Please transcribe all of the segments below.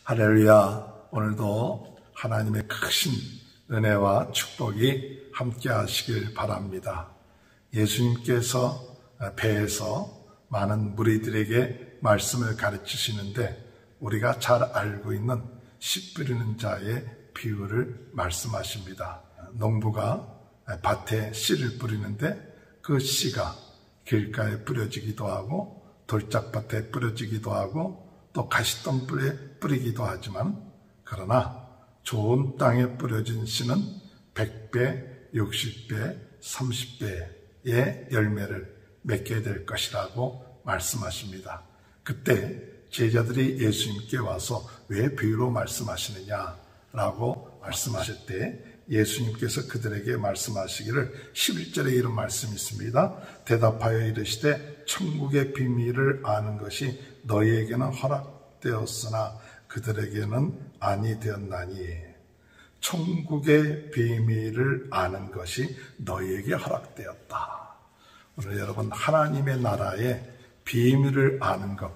할렐루야. 오늘도 하나님의 크신 은혜와 축복이 함께 하시길 바랍니다. 예수님께서 배에서 많은 무리들에게 말씀을 가르치시는데 우리가 잘 알고 있는 씨 뿌리는 자의 비유를 말씀하십니다. 농부가 밭에 씨를 뿌리는데 그 씨가 길가에 뿌려지기도 하고 돌짝밭에 뿌려지기도 하고 또 가시덤불에 뿌리기도 하지만 그러나 좋은 땅에 뿌려진 씨는 100배, 60배, 30배의 열매를 맺게 될 것이라고 말씀하십니다. 그때 제자들이 예수님께 와서 왜 비유로 말씀하시느냐라고 말씀하실 때 예수님께서 그들에게 말씀하시기를 11절에 이런 말씀이 있습니다. 대답하여 이르시되 천국의 비밀을 아는 것이 너희에게는 허락되었으나 그들에게는 아니 되었나니. 천국의 비밀을 아는 것이 너희에게 허락되었다. 오늘 여러분 하나님의 나라의 비밀을 아는 것,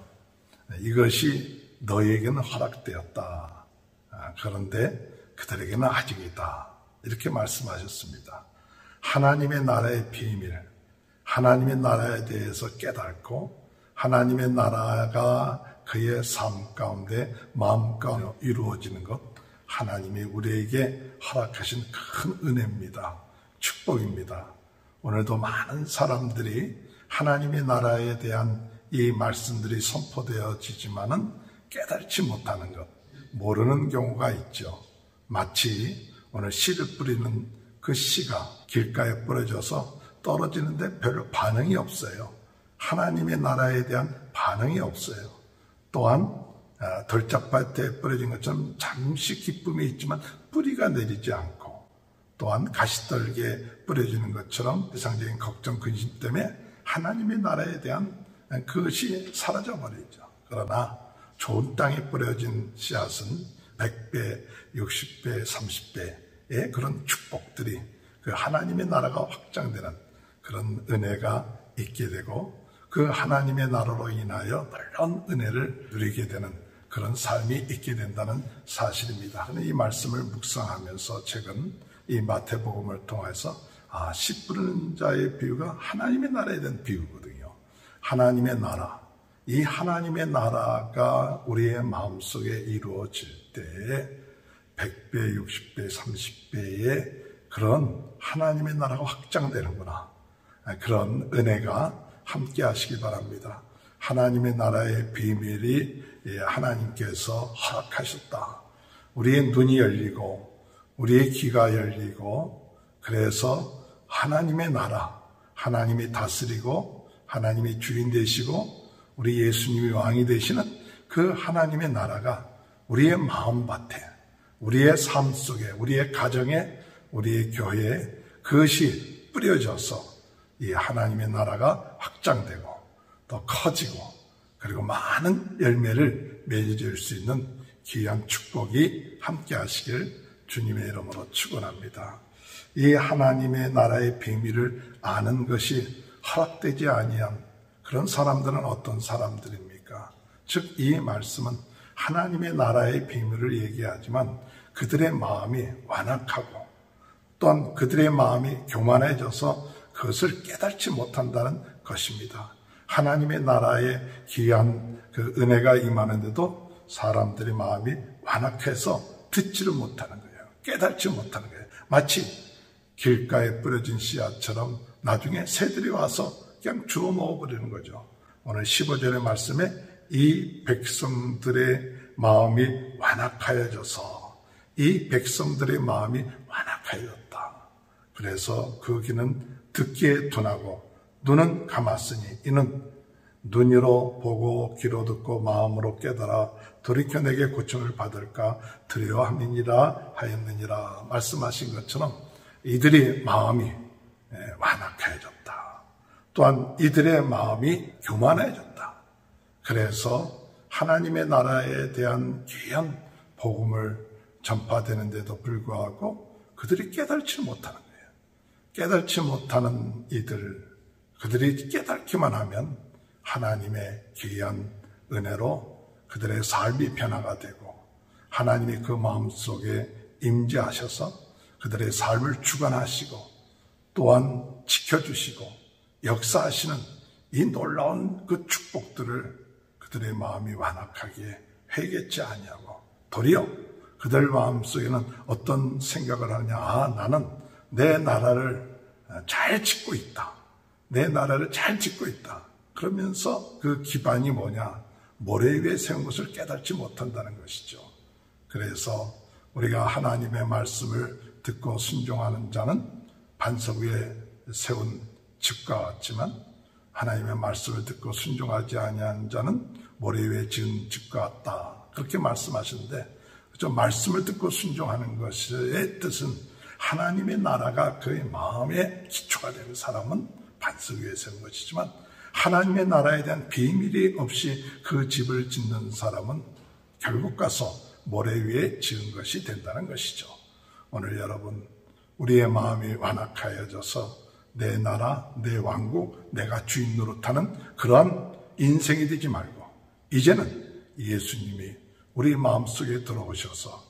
이것이 너희에게는 허락되었다. 그런데 그들에게는 아직이다. 이렇게 말씀하셨습니다. 하나님의 나라의 비밀, 하나님의 나라에 대해서 깨닫고 하나님의 나라가 그의 삶 가운데 마음 가운데 이루어지는 것, 하나님이 우리에게 허락하신 큰 은혜입니다. 축복입니다. 오늘도 많은 사람들이 하나님의 나라에 대한 이 말씀들이 선포되어지지만은 깨닫지 못하는 것, 모르는 경우가 있죠. 마치 오늘 씨를 뿌리는 그 씨가 길가에 뿌려져서 떨어지는데 별로 반응이 없어요. 하나님의 나라에 대한 반응이 없어요. 또한 돌짝밭에 뿌려진 것처럼 잠시 기쁨이 있지만 뿌리가 내리지 않고, 또한 가시떨기에 뿌려지는 것처럼 세상적인 걱정, 근심 때문에 하나님의 나라에 대한 그것이 사라져버리죠. 그러나 좋은 땅에 뿌려진 씨앗은 100배, 60배, 30배의 그런 축복들이 그 하나님의 나라가 확장되는 그런 은혜가 있게 되고 그 하나님의 나라로 인하여 놀라운 은혜를 누리게 되는 그런 삶이 있게 된다는 사실입니다. 이 말씀을 묵상하면서 최근 이 마태복음을 통해서 씨 뿌리는 자의 비유가 하나님의 나라에 대한 비유거든요. 하나님의 나라, 이 하나님의 나라가 우리의 마음속에 이루어질 때 100배, 60배, 30배의 그런 하나님의 나라가 확장되는구나. 그런 은혜가 함께 하시기 바랍니다. 하나님의 나라의 비밀이 하나님께서 허락하셨다. 우리의 눈이 열리고 우리의 귀가 열리고, 그래서 하나님의 나라, 하나님이 다스리고 하나님이 주인 되시고 우리 예수님이 왕이 되시는 그 하나님의 나라가 우리의 마음밭에, 우리의 삶 속에, 우리의 가정에, 우리의 교회에 그것이 뿌려져서 이 하나님의 나라가 확장되고 또 커지고 그리고 많은 열매를 맺어줄 수 있는 귀한 축복이 함께 하시길 주님의 이름으로 축원합니다. 이 하나님의 나라의 비밀을 아는 것이 허락되지 아니한 그런 사람들은 어떤 사람들입니까? 즉 이 말씀은 하나님의 나라의 비밀을 얘기하지만 그들의 마음이 완악하고 또한 그들의 마음이 교만해져서 그것을 깨닫지 못한다는 것입니다. 하나님의 나라에 귀한 그 은혜가 임하는데도 사람들의 마음이 완악해서 듣지를 못하는 거예요. 깨닫지 못하는 거예요. 마치 길가에 뿌려진 씨앗처럼 나중에 새들이 와서 그냥 주워 먹어버리는 거죠. 오늘 15절의 말씀에 이 백성들의 마음이 완악하여져서, 이 백성들의 마음이 완악하여졌다. 그래서 그 귀는 듣기에 둔하고 눈은 감았으니 이는 눈으로 보고 귀로 듣고 마음으로 깨달아 돌이켜 내게 고침을 받을까 두려워함이니라 하였느니라. 말씀하신 것처럼 이들의 마음이 완악해졌다. 또한 이들의 마음이 교만해졌다. 그래서 하나님의 나라에 대한 귀한 복음을 전파되는데도 불구하고 그들이 깨닫지 못하는 거예요. 깨닫지 못하는 이들, 그들이 깨닫기만 하면 하나님의 귀한 은혜로 그들의 삶이 변화가 되고 하나님이 그 마음속에 임재하셔서 그들의 삶을 주관하시고 또한 지켜주시고 역사하시는 이 놀라운 그 축복들을 그들의 마음이 완악하게 회개치 아니하고 도리어 그들 마음속에는 어떤 생각을 하느냐, 나는 내 나라를 잘 짓고 있다. 내 나라를 잘 짓고 있다. 그러면서 그 기반이 뭐냐? 모래 위에 세운 것을 깨닫지 못한다는 것이죠. 그래서 우리가 하나님의 말씀을 듣고 순종하는 자는 반석 위에 세운 집과 같지만 하나님의 말씀을 듣고 순종하지 아니하는 자는 모래 위에 지은 집과 같다. 그렇게 말씀하시는데 저 말씀을 듣고 순종하는 것의 뜻은 하나님의 나라가 그의 마음의 기초가 되는 사람은 반석 위에 세운 것이지만 하나님의 나라에 대한 비밀이 없이 그 집을 짓는 사람은 결국 가서 모래 위에 지은 것이 된다는 것이죠. 오늘 여러분, 우리의 마음이 완악하여져서 내 나라, 내 왕국, 내가 주인 노릇하는 그러한 인생이 되지 말고 이제는 예수님이 우리 마음속에 들어오셔서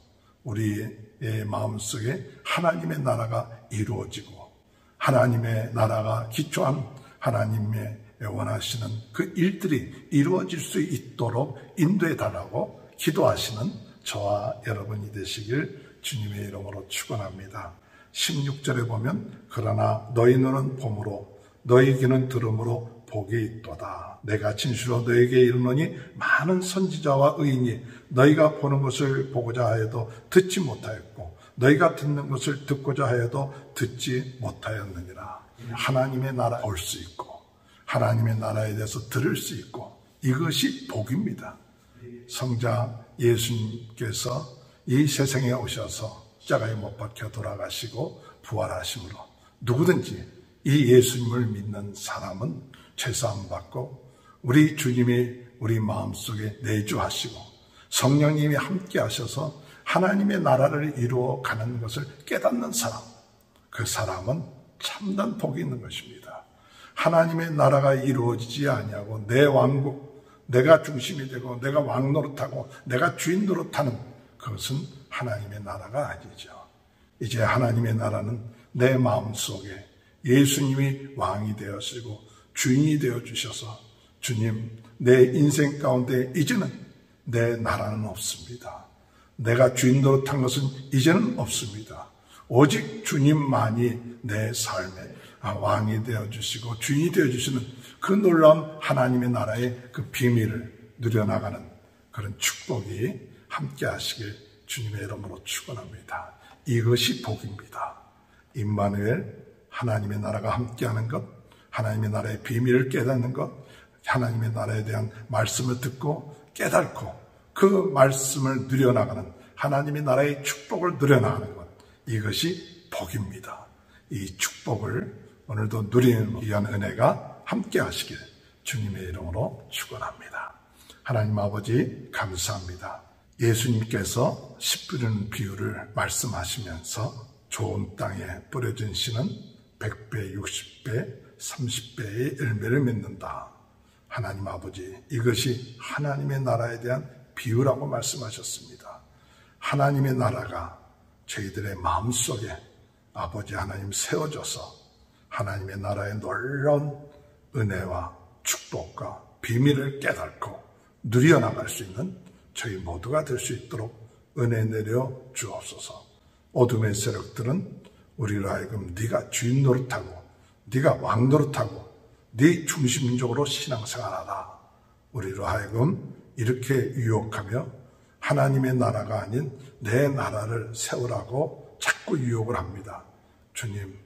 우리의 마음속에 하나님의 나라가 이루어지고 하나님의 나라가 기초한 하나님의 원하시는 그 일들이 이루어질 수 있도록 인도해 달라고 기도하시는 저와 여러분이 되시길 주님의 이름으로 축원합니다. 16절에 보면 그러나 너희 눈은 봄으로 너희 귀는 들음으로 복이 있도다. 내가 진실로 너에게 이르노니 많은 선지자와 의인이 너희가 보는 것을 보고자 하여도 듣지 못하였고 너희가 듣는 것을 듣고자 하여도 듣지 못하였느니라. 하나님의 나라 볼 수 있고 하나님의 나라에 대해서 들을 수 있고 이것이 복입니다. 성자 예수님께서 이 세상에 오셔서 십자가에 못 박혀 돌아가시고 부활하심으로 누구든지 이 예수님을 믿는 사람은 죄사함 받고 우리 주님이 우리 마음속에 내주하시고 성령님이 함께 하셔서 하나님의 나라를 이루어가는 것을 깨닫는 사람, 그 사람은 참된 복이 있는 것입니다. 하나님의 나라가 이루어지지 아니하고 내 왕국, 내가 중심이 되고 내가 왕 노릇하고 내가 주인 노릇하는 그것은 하나님의 나라가 아니죠. 이제 하나님의 나라는 내 마음속에 예수님이 왕이 되어지고 주인이 되어주셔서 주님, 내 인생 가운데 이제는 내 나라는 없습니다. 내가 주인 노릇한 것은 이제는 없습니다. 오직 주님만이 내 삶의 왕이 되어주시고 주인이 되어주시는 그 놀라운 하나님의 나라의 그 비밀을 누려나가는 그런 축복이 함께 하시길 주님의 이름으로 축원합니다. 이것이 복입니다. 임마누엘, 하나님의 나라가 함께하는 것, 하나님의 나라의 비밀을 깨닫는 것, 하나님의 나라에 대한 말씀을 듣고 깨닫고 그 말씀을 누려나가는 하나님의 나라의 축복을 누려나가는 것, 이것이 복입니다. 이 축복을 오늘도 누리는 귀한 은혜가 함께 하시길 주님의 이름으로 축원합니다. 하나님 아버지 감사합니다. 예수님께서 씨 뿌리는 비유를 말씀하시면서 좋은 땅에 뿌려진 씨는 100배, 60배, 30배의 열매를 맺는다. 하나님 아버지, 이것이 하나님의 나라에 대한 비유라고 말씀하셨습니다. 하나님의 나라가 저희들의 마음속에 아버지 하나님 세워져서 하나님의 나라의 놀라운 은혜와 축복과 비밀을 깨닫고 누려나갈 수 있는 저희 모두가 될 수 있도록 은혜 내려 주옵소서. 어둠의 세력들은 우리로 하여금 네가 주인 노릇하고 네가 왕 노릇하고 네 중심적으로 신앙생활하라. 우리로 하여금 이렇게 유혹하며 하나님의 나라가 아닌 내 나라를 세우라고 자꾸 유혹을 합니다. 주님,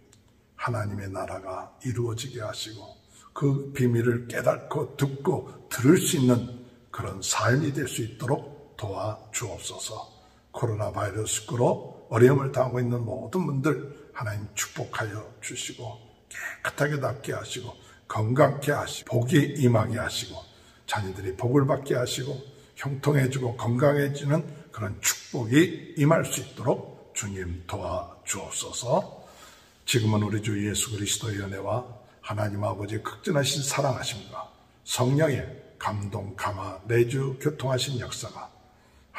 하나님의 나라가 이루어지게 하시고 그 비밀을 깨닫고 듣고 들을 수 있는 그런 삶이 될 수 있도록 도와주옵소서. 코로나 바이러스로 어려움을 당하고 있는 모든 분들 하나님 축복하여 주시고 깨끗하게 낫게 하시고 건강케 하시고 복이 임하게 하시고 자녀들이 복을 받게 하시고 형통해지고 건강해지는 그런 축복이 임할 수 있도록 주님 도와주옵소서. 지금은 우리 주 예수 그리스도의 은혜와 하나님 아버지의 극진하신 사랑하심과 성령의 감동, 감화, 내주, 교통하신 역사가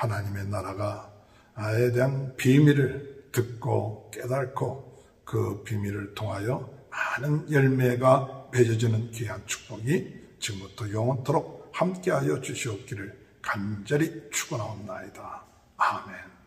하나님의 나라가에 대한 비밀을 듣고 깨닫고 그 비밀을 통하여 많은 열매가 맺어지는 귀한 축복이 지금부터 영원토록 함께하여 주시옵기를 간절히 축원하옵나이다. 아멘.